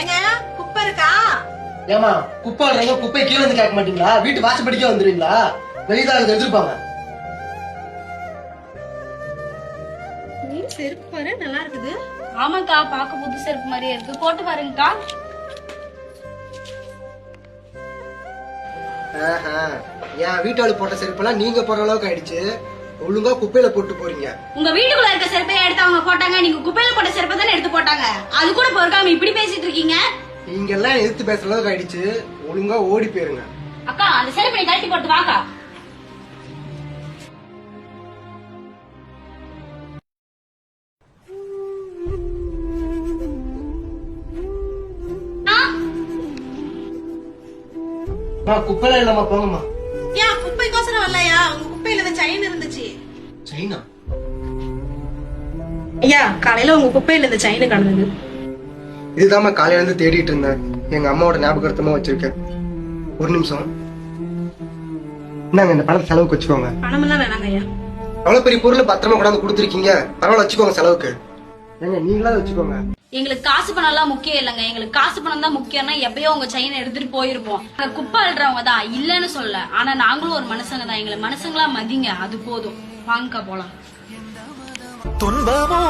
ஏங்க குப்பை இருக்கா? ஏமா குப்பை அல்றீங்க, குப்பை கீழே வந்து கேட்க மாட்டீங்களா? வீட்டு வாசப்படிக்கே வந்துருவீங்களா? வெளியதான் எடுத்துருப்பாங்க. செருப்பு பாரு நல்லா இருக்குது. ஆமாக்கா, பாக்க புது செருப்பு மாதிரியே இருக்கு, போட்டு பாருங்கக்கா. என் வீட்டாளு போட்ட செருப்பெல்லாம் நீங்க போற அளவுக்கு ஆயிடுச்சு. ஒழுங்கா குப்பையில போட்டு போறீங்க. உங்க வீட்டுக்குள்ள இருக்க செருப்பை எடுத்து அவங்க போட்டாங்க, நீங்க குப்பையில போட்ட செருப்பை தானே எடுத்து போட்டாங்க. அது கூட பொறுக்காம இப்படி பேசிட்டு இருக்கீங்க. நீங்க எல்லாம் எதிர்த்து பேசுற அளவுக்கு ஆயிடுச்சு. ஒழுங்கா ஓடி போயிருங்க. அக்கா, அந்த செருப்பை நீ கழட்டி போட்டு வாக்கா. குப்பையில இல்லம்மா, போங்கம்மா. ஏன் குப்பைக்கோசரம் வரலையா? உங்க குப்பையில இந்த செயின் இருந்துச்சு. சைனா ஐயா, காலையில உங்க குப்பையில இந்த செயின் கிடந்தது. இதுதாம்மா காலையில இருந்து தேடிட்டு இருந்தேன். எங்க அம்மாவோட ஞாபகத்தமா வச்சிருக்கேன். ஒரு நிமிஷம். இந்தாங்க, இந்த பணத்தை செலவுக்கு வச்சுக்கோங்க. பணம் எல்லாம் வேணாங்க ஐயா. அவ்வளவு பெரிய பொருள் பத்திரமா கொண்டாந்து கொடுத்துருக்கீங்க, பரவாயில்ல வச்சுக்கோங்க செலவுக்கு. ஏங்க நீங்களாவது வச்சுக்கோங்க. எங்களுக்கு காசு பணம் எல்லாம் முக்கியம் இல்லங்க, எங்களுக்கு காசு பணம் தான் முக்கியம்னா எப்பயோ உங்க செயினை எடுத்துட்டு போயிருப்போம். குப்பை அள்ளுறவங்க தான் இல்லன்னு சொல்ல, ஆனா நாங்களும் ஒரு மனுஷங்க தான். எங்களை மனுஷங்களா மதிங்க, அது போதும். வாங்கக்கா போலாம். துன்பமோ